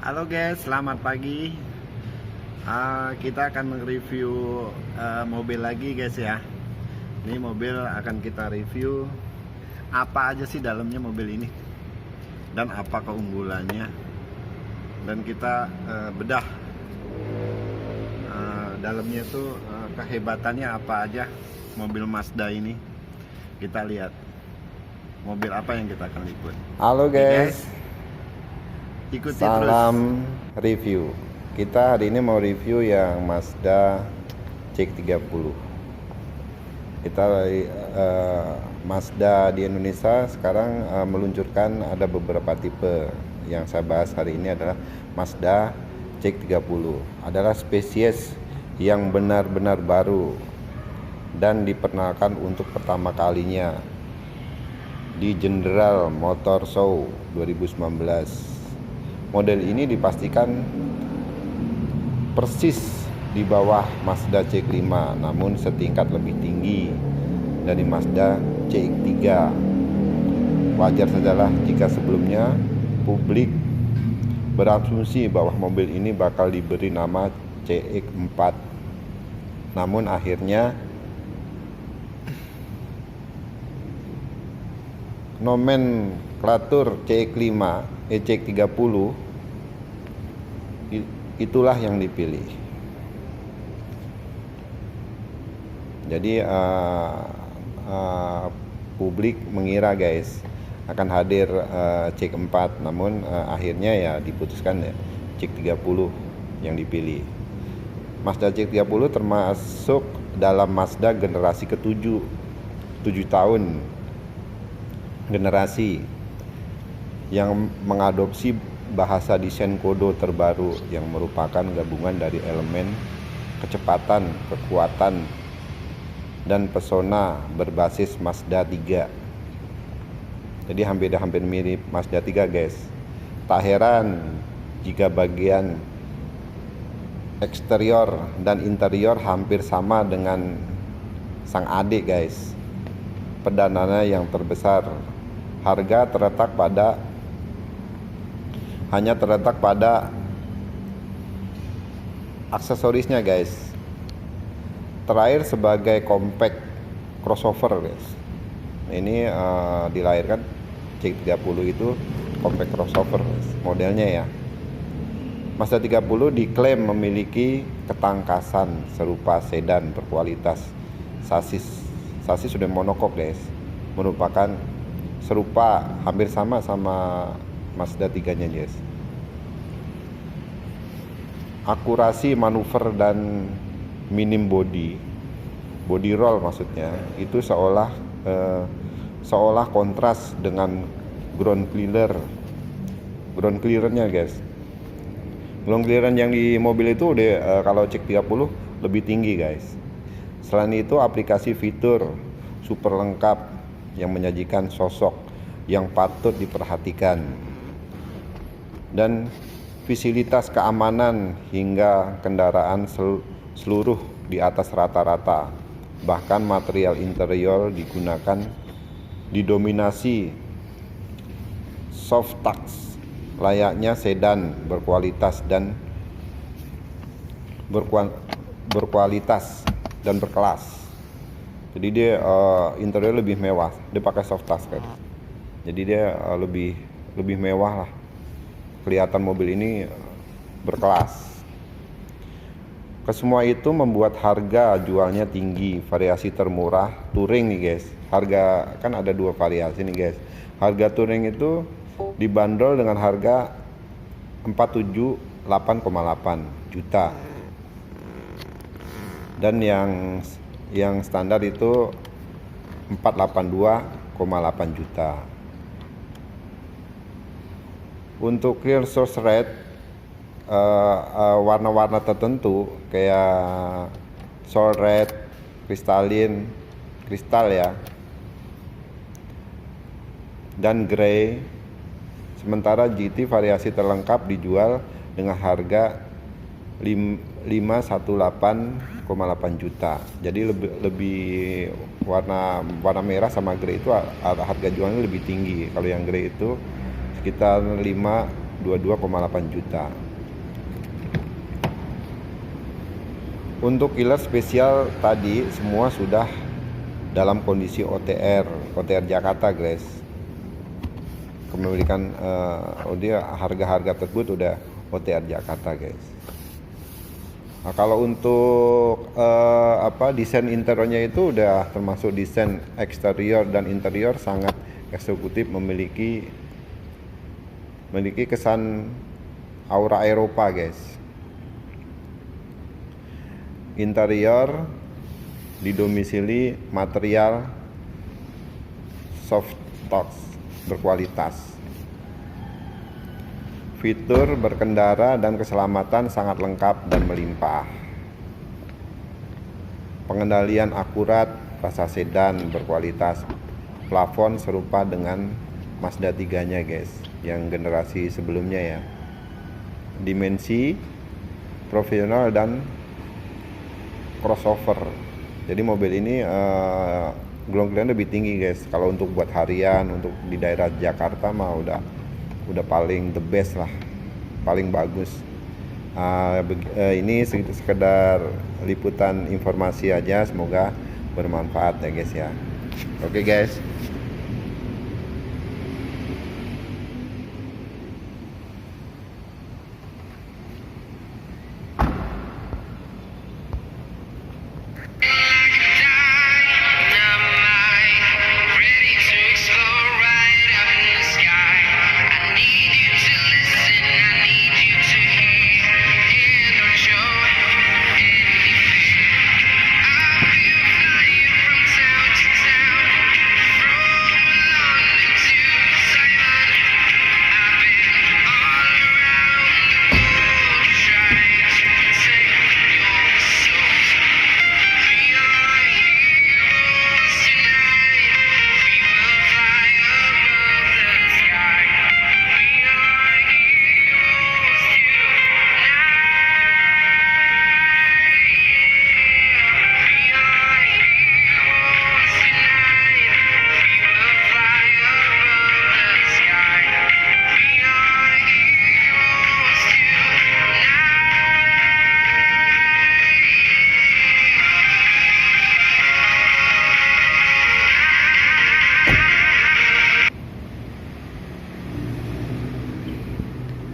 Halo guys, selamat pagi. Kita akan mereview mobil lagi guys ya. Ini mobil akan kita review apa aja sih dalamnya mobil ini dan apa keunggulannya, dan kita bedah dalamnya itu kehebatannya apa aja mobil Mazda ini. Kita lihat mobil apa yang kita akan liput. Halo guys, ikuti salam review. Kita hari ini mau review yang Mazda CX-30. Kita Mazda di Indonesia sekarang meluncurkan ada beberapa tipe. Yang saya bahas hari ini adalah Mazda CX-30. Adalah spesies yang benar-benar baru dan diperkenalkan untuk pertama kalinya di General Motor Show 2019. Model ini dipastikan persis di bawah Mazda CX-5, namun setingkat lebih tinggi dari Mazda CX-3. Wajar sajalah jika sebelumnya publik berasumsi bahwa mobil ini bakal diberi nama CX-4. Namun akhirnya nomenklatur CX-5, CX-30 itulah yang dipilih. Jadi publik mengira guys akan hadir CX-4, namun akhirnya ya diputuskan ya CX-30 yang dipilih. Mazda CX-30 termasuk dalam Mazda generasi ke-7, 7 tahun generasi yang mengadopsi bahasa desain kode terbaru yang merupakan gabungan dari elemen kecepatan, kekuatan, dan pesona berbasis Mazda 3. Jadi hampir mirip Mazda 3 guys. Tak heran jika bagian eksterior dan interior hampir sama dengan sang adik guys. Perdananya yang terbesar. Harga hanya terletak pada aksesorisnya guys. Terakhir sebagai compact crossover guys. Ini dilahirkan CX-30 itu compact crossover guys, modelnya ya. Mazda 30 diklaim memiliki ketangkasan serupa sedan berkualitas. Sasis sudah monokok guys, merupakan serupa hampir sama Mazda 3-nya guys. Akurasi manuver dan minim body roll maksudnya itu seolah kontras dengan ground clearance-nya guys. Ground clearance yang di mobil itu udah kalau CX-30 lebih tinggi guys. Selain itu aplikasi fitur super lengkap yang menyajikan sosok yang patut diperhatikan, dan fasilitas keamanan hingga kendaraan seluruh di atas rata-rata. Bahkan material interior digunakan didominasi soft touch layaknya sedan berkualitas dan berkelas. Jadi dia interior lebih mewah, dia pakai soft touch kan. Jadi dia lebih mewah lah. Kelihatan mobil ini berkelas. Kesemua itu membuat harga jualnya tinggi, variasi termurah, touring nih guys. Harga kan ada dua variasi nih guys. Harga touring itu dibanderol dengan harga 478,8 juta. Dan yang standar itu 482,8 juta. Untuk clear source red warna-warna tertentu kayak soul red, kristal ya, dan grey. Sementara GT variasi terlengkap dijual dengan harga 518,8 juta. Jadi lebih warna merah sama grey itu harga jualnya lebih tinggi. Kalau yang grey itu sekitar 22,8 juta. Untuk killer spesial tadi semua sudah dalam kondisi OTR Jakarta guys. Kepemilikan dia harga-harga tersebut udah OTR Jakarta guys. Nah, kalau untuk desain interiornya itu udah termasuk desain eksterior dan interior sangat eksekutif, memiliki kesan aura Eropa guys. Interior didomisili material soft touch berkualitas. Fitur berkendara dan keselamatan sangat lengkap dan melimpah. Pengendalian akurat, rasa sedan berkualitas. Plafon serupa dengan Mazda 3-nya guys, yang generasi sebelumnya ya. Dimensi profesional dan crossover. Jadi mobil ini ground clearance lebih tinggi guys. Kalau untuk buat harian, untuk di daerah Jakarta mah udah paling the best lah, paling bagus. Ini sekedar liputan informasi aja, semoga bermanfaat ya guys ya. Oke guys.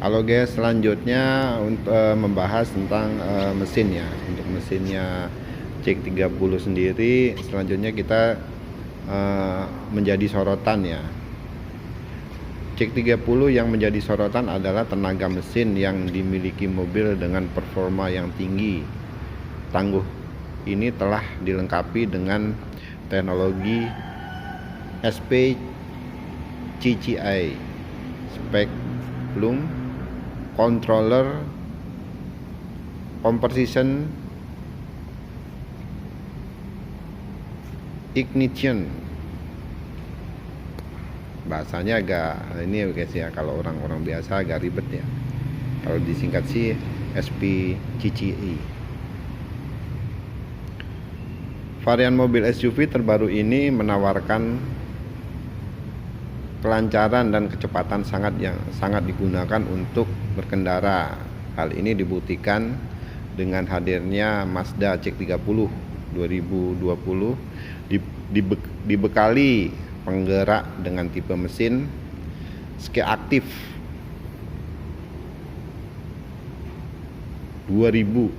Halo guys, selanjutnya untuk membahas tentang mesin ya. Untuk mesinnya CX-30 sendiri, selanjutnya kita menjadi sorotan ya. CX-30 yang menjadi sorotan adalah tenaga mesin yang dimiliki mobil dengan performa yang tinggi, tangguh. Ini telah dilengkapi dengan teknologi SPCCI, Speculum Controller Compression Ignition. Bahasanya agak ini guys ya, kalau orang-orang biasa agak ribet ya. Kalau disingkat sih SPCCI. Varian mobil SUV terbaru ini menawarkan kelancaran dan kecepatan yang sangat digunakan untuk berkendara. Hal ini dibuktikan dengan hadirnya Mazda CX-30 2020 dibekali penggerak dengan tipe mesin ski-aktif 2000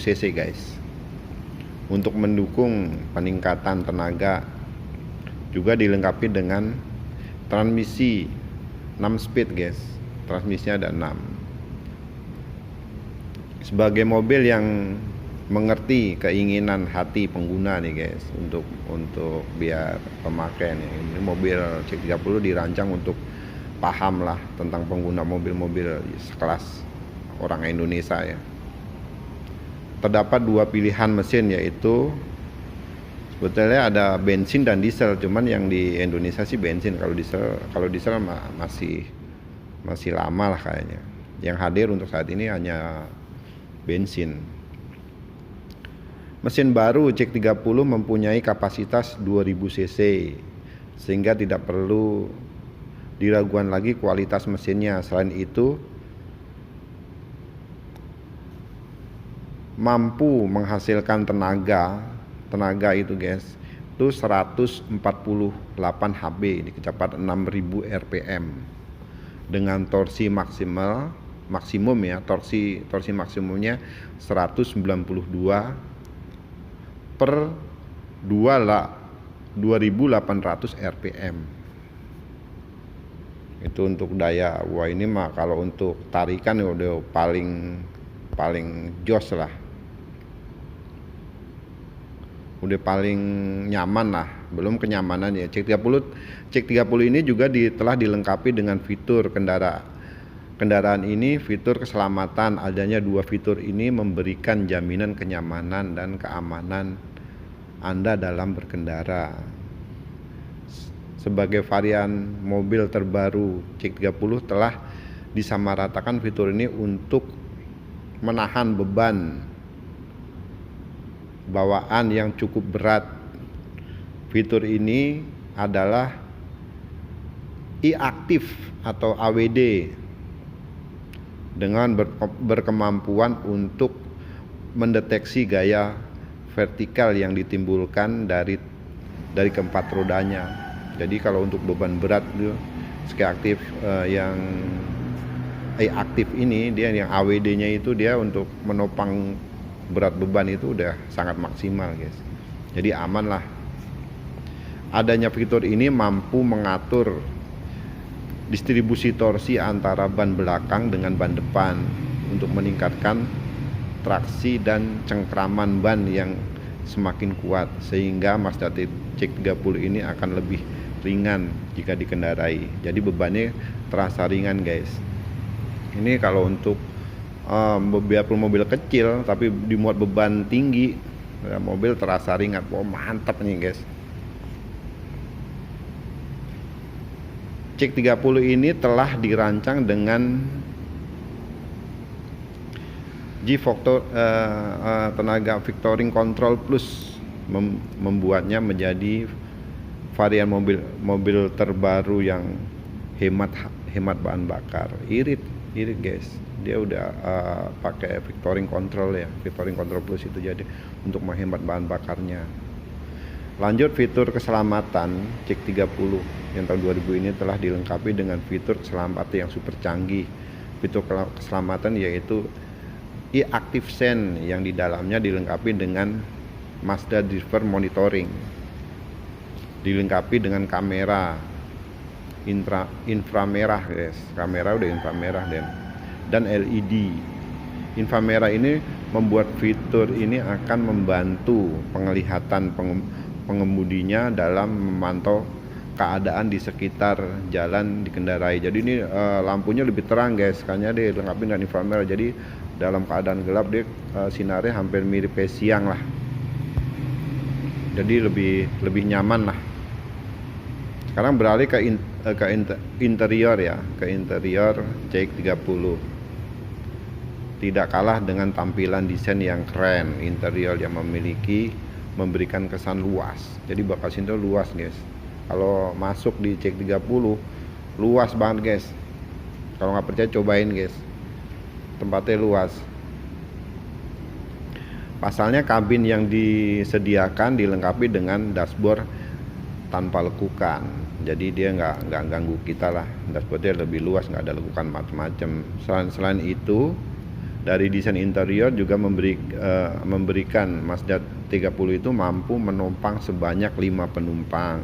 cc guys, untuk mendukung peningkatan tenaga. Juga dilengkapi dengan transmisi 6 speed guys, transmisinya ada 6. Sebagai mobil yang mengerti keinginan hati pengguna nih guys, untuk biar pemakaian ya. Ini mobil CX-30 dirancang untuk paham lah tentang pengguna mobil-mobil sekelas orang Indonesia ya. Terdapat 2 pilihan mesin, yaitu sebetulnya ada bensin dan diesel, cuman yang di Indonesia sih bensin. Kalau diesel masih lama lah kayaknya. Yang hadir untuk saat ini hanya bensin. Mesin baru CX-30 mempunyai kapasitas 2000 cc, sehingga tidak perlu diragukan lagi kualitas mesinnya. Selain itu mampu menghasilkan tenaga itu guys, itu 148 HP di kecepatan 6000 rpm dengan torsi maksimum ya, torsi maksimumnya 192 per 2800 rpm. Itu untuk daya. Wah, ini mah kalau untuk tarikan udah paling jos lah, udah paling nyaman lah. Belum kenyamanan ya, CX-30 ini juga telah dilengkapi dengan fitur kendaraan ini, fitur keselamatan. Adanya 2 fitur ini memberikan jaminan kenyamanan dan keamanan Anda dalam berkendara. Sebagai varian mobil terbaru, CX-30 telah disamaratakan fitur ini untuk menahan beban bawaan yang cukup berat. Fitur ini adalah e-active atau AWD dengan berkemampuan untuk mendeteksi gaya vertikal yang ditimbulkan dari keempat rodanya. Jadi kalau untuk beban berat itu e-active yang e-active ini, dia yang AWD-nya itu dia untuk menopang berat beban itu udah sangat maksimal guys. Jadi aman lah. Adanya fitur ini mampu mengatur distribusi torsi antara ban belakang dengan ban depan untuk meningkatkan traksi dan cengkraman ban yang semakin kuat, sehingga Mazda CX-30 ini akan lebih ringan jika dikendarai. Jadi bebannya terasa ringan guys. Ini kalau untuk biarpun mobil kecil tapi dimuat beban tinggi, mobil terasa ringan. Wah, mantap nih guys. CX-30 ini telah dirancang dengan G-Factor tenaga Vectoring Control Plus, membuatnya menjadi varian mobil terbaru yang hemat bahan bakar. Irit guys, dia udah pakai Vectoring Control ya, Vectoring Control Plus itu, jadi untuk menghemat bahan bakarnya. Lanjut, fitur keselamatan CX-30 yang tahun 2000 ini telah dilengkapi dengan fitur keselamatan yang super canggih. Fitur keselamatan yaitu e-active sense yang di dalamnya dilengkapi dengan Mazda Driver Monitoring, dilengkapi dengan kamera inframerah guys, kamera udah inframerah dan LED. Inframerah ini membuat fitur ini akan membantu penglihatan pengemudinya dalam memantau keadaan di sekitar jalan dikendarai. Jadi ini lampunya lebih terang guys, karena dia dilengkapi dengan inframerah. Jadi dalam keadaan gelap dia sinarnya hampir mirip kayak siang lah. Jadi lebih nyaman lah. Sekarang beralih ke interior ya, ke interior CX-30. Tidak kalah dengan tampilan desain yang keren, interior yang memberikan kesan luas. Jadi bagasi itu luas guys. Kalau masuk di CX-30 luas banget guys. Kalau nggak percaya cobain guys, tempatnya luas. Pasalnya kabin yang disediakan dilengkapi dengan dashboard tanpa lekukan. Jadi dia nggak ganggu kita lah. Dashboardnya lebih luas, nggak ada lekukan macam-macam. Selain itu, dari desain interior juga memberikan Mazda 30 itu mampu menopang sebanyak 5 penumpang.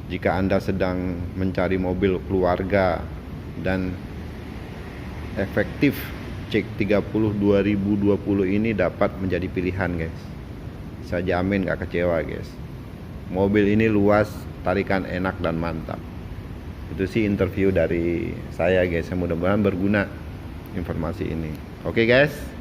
Jika Anda sedang mencari mobil keluarga dan efektif, CX-30 2020 ini dapat menjadi pilihan guys. Saya jamin gak kecewa guys. Mobil ini luas, tarikan enak dan mantap. Itu sih interview dari saya guys. Mudah-mudahan berguna informasi ini. Oke guys.